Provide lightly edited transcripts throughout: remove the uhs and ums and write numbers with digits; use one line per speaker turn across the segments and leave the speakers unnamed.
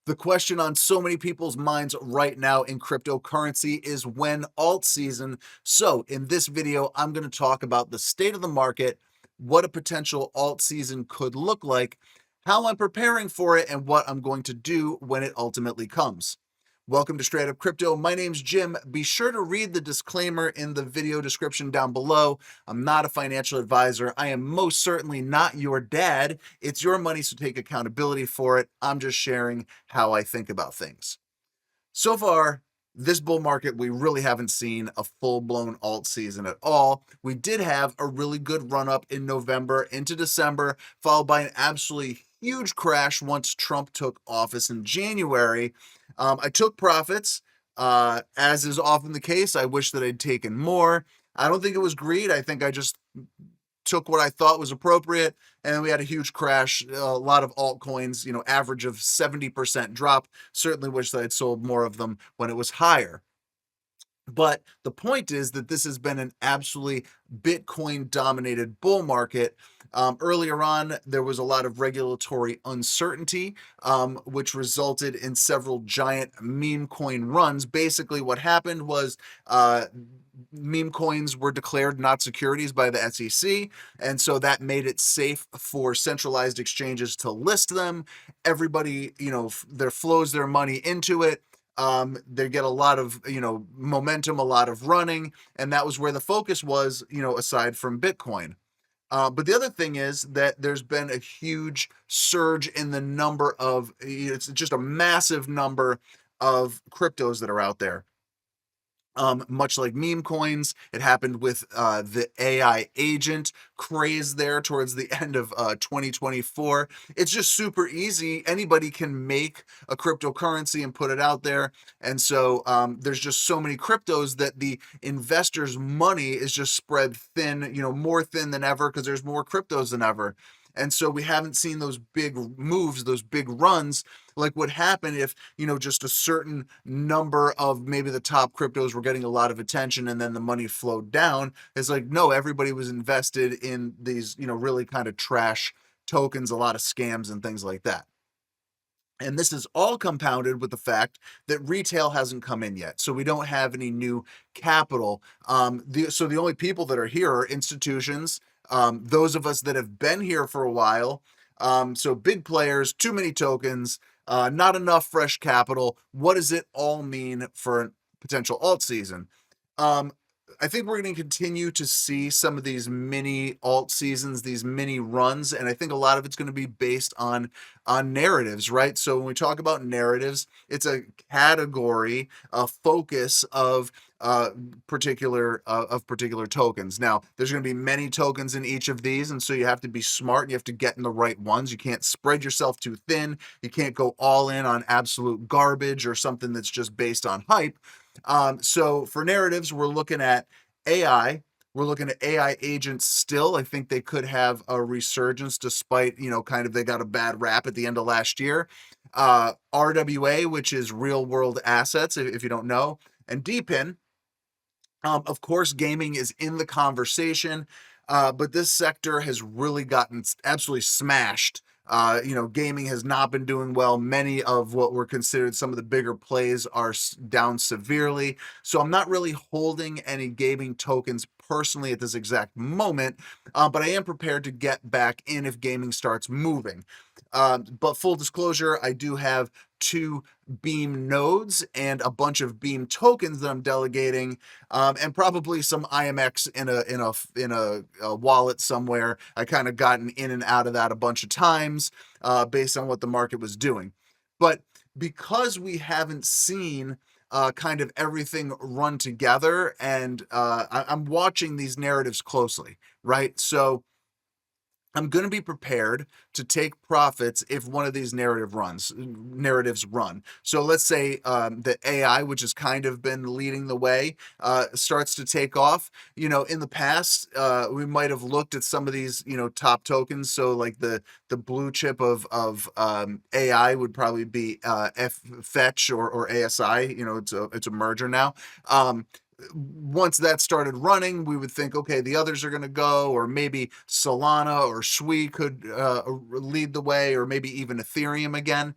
The question on so many people's minds right now in cryptocurrency is when alt season. So, in this video, I'm going to talk about the state of the market, what a potential alt season could look like, how I'm preparing for it, and what I'm going to do when it ultimately comes. Welcome to Straight Up Crypto. My name's Jim. Be sure to read the disclaimer in the video description down below. I'm not a financial advisor. I am most certainly not your dad. It's your money, so take accountability for it. I'm just sharing how I think about things. So far, this bull market, we really haven't seen a full-blown alt season at all. We did have a really good run-up in November into December, followed by an absolutely huge crash once Trump took office in January. I took profits, as is often the case. I wish that I'd taken more. I don't think it was greed. I think I just took what I thought was appropriate, and then we had a huge crash. A lot of altcoins, average of 70% drop. Certainly wish that I'd sold more of them when it was higher. But the point is that this has been an absolutely Bitcoin dominated bull market. Earlier on, there was a lot of regulatory uncertainty, which resulted in several giant meme coin runs. Basically, what happened was meme coins were declared not securities by the SEC, and so that made it safe for centralized exchanges to list them. Everybody, their flows their money into it. They get a lot of momentum, a lot of running, and that was where the focus was, aside from Bitcoin. But the other thing is that there's been a huge surge in the number of, it's just a massive number of cryptos that are out there. Much like meme coins, it happened with the AI agent craze there towards the end of 2024. It's just super easy. Anybody can make a cryptocurrency and put it out there. And so there's just so many cryptos that the investors' money is just spread thin, more thin than ever because there's more cryptos than ever. And so we haven't seen those big moves, those big runs like what happened if, just a certain number of maybe the top cryptos were getting a lot of attention and then the money flowed down. It's like, no, everybody was invested in these, really kind of trash tokens, a lot of scams and things like that. And this is all compounded with the fact that retail hasn't come in yet. So we don't have any new capital. So the only people that are here are institutions, those of us that have been here for a while. So big players, too many tokens, not enough fresh capital. What does it all mean for a potential alt season? I think we're going to continue to see some of these mini alt seasons, these mini runs, and I think a lot of it's going to be based on narratives, right? So when we talk about narratives, it's a category, a focus of particular tokens. Now, there's going to be many tokens in each of these, and so you have to be smart. And you have to get in the right ones. You can't spread yourself too thin. You can't go all in on absolute garbage or something that's just based on hype. So for narratives, we're looking at AI. We're looking at AI agents still. I think they could have a resurgence despite, kind of they got a bad rap at the end of last year. RWA, which is real world assets, if you don't know, and DPIN. Of course, gaming is in the conversation, but this sector has really gotten absolutely smashed. Gaming has not been doing well. Many of what were considered some of the bigger plays are down severely. So I'm not really holding any gaming tokens personally at this exact moment, but I am prepared to get back in if gaming starts moving. But full disclosure, I do have 2 Beam nodes and a bunch of Beam tokens that I'm delegating, and probably some IMX in a wallet somewhere. I kind of gotten in and out of that a bunch of times based on what the market was doing. But because we haven't seen kind of everything run together, and I'm watching these narratives closely, right? So I'm going to be prepared to take profits if one of these narratives run. So let's say that AI, which has kind of been leading the way, starts to take off. In the past, we might have looked at some of these, top tokens. So like the blue chip of AI would probably be Fetch or ASI. It's a merger now. Once that started running, we would think, okay, the others are going to go, or maybe Solana or Sui could lead the way, or maybe even Ethereum again.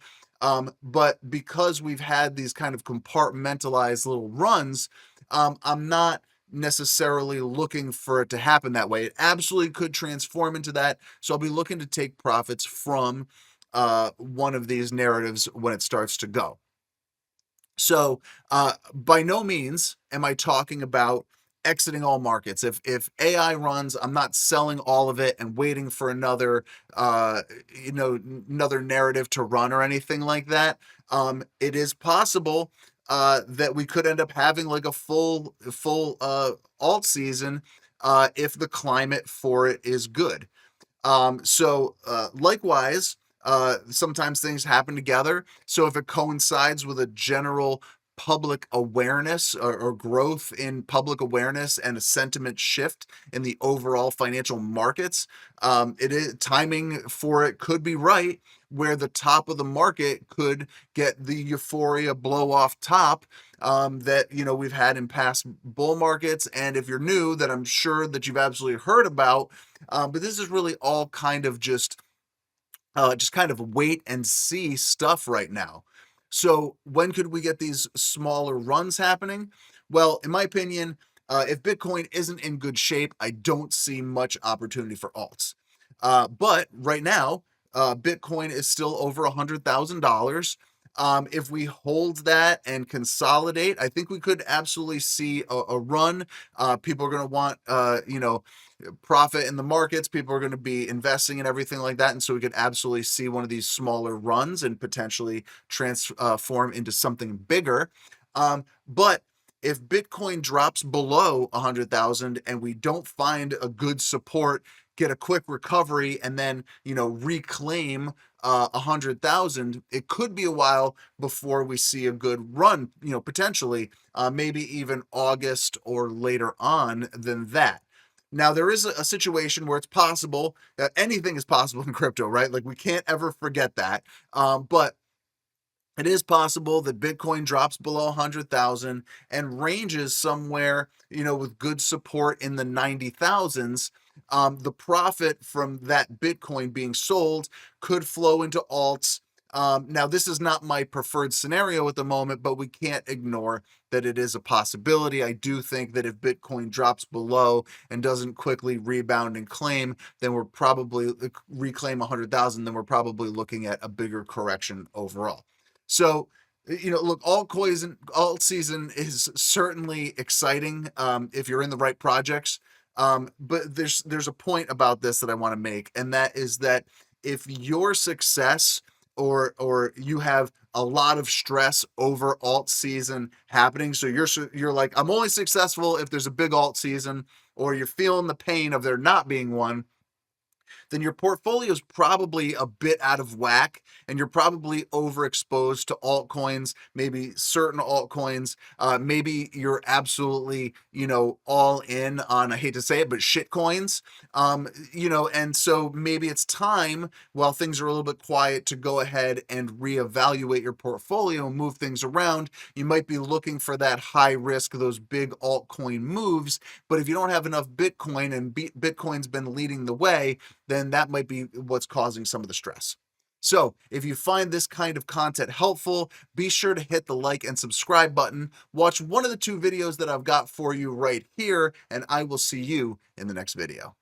But because we've had these kind of compartmentalized little runs, I'm not necessarily looking for it to happen that way. It absolutely could transform into that. So I'll be looking to take profits from one of these narratives when it starts to go. So by no means am I talking about exiting all markets. If AI runs, I'm not selling all of it and waiting for another another narrative to run or anything like that. It is possible that we could end up having like a full alt season if the climate for it is good. Likewise, sometimes things happen together. So if it coincides with a general public awareness or growth in public awareness and a sentiment shift in the overall financial markets, it is timing for it could be right where the top of the market could get the euphoria blow off top that we've had in past bull markets. And if you're new, that I'm sure that you've absolutely heard about, but this is really all kind of just kind of wait and see stuff right now. So when could we get these smaller runs happening? Well, in my opinion, if Bitcoin isn't in good shape, I don't see much opportunity for alts. But right now, Bitcoin is still over $100,000. If we hold that and consolidate, I think we could absolutely see a run. People are going to want, profit in the markets. People are going to be investing in everything like that. And so we could absolutely see one of these smaller runs and potentially transform into something bigger. But if Bitcoin drops below 100,000 and we don't find a good support, get a quick recovery, and then reclaim 100,000, it could be a while before we see a good run. Potentially, maybe even August or later on than that. Now, there is a situation where it's possible that anything is possible in crypto, right? Like we can't ever forget that. But it is possible that Bitcoin drops below 100,000 and ranges somewhere, with good support in the 90,000s. The profit from that Bitcoin being sold could flow into alts. Now, this is not my preferred scenario at the moment, but we can't ignore that it is a possibility. I do think that if Bitcoin drops below and doesn't quickly rebound and claim, then we're probably reclaim 100,000, then we're probably looking at a bigger correction overall. So, look, alt season is certainly exciting if you're in the right projects. But there's a point about this that I want to make, and that is that if your success or you have a lot of stress over alt season happening, so you're like, I'm only successful if there's a big alt season, or you're feeling the pain of there not being one, then your portfolio is probably a bit out of whack and you're probably overexposed to altcoins, maybe certain altcoins. Maybe you're absolutely, all in on, I hate to say it, but shit coins. And so maybe it's time while things are a little bit quiet to go ahead and reevaluate your portfolio and move things around. You might be looking for that high risk, those big altcoin moves. But if you don't have enough Bitcoin and Bitcoin's been leading the way, then that might be what's causing some of the stress. So if you find this kind of content helpful, be sure to hit the like and subscribe button. Watch one of the two videos that I've got for you right here, and I will see you in the next video.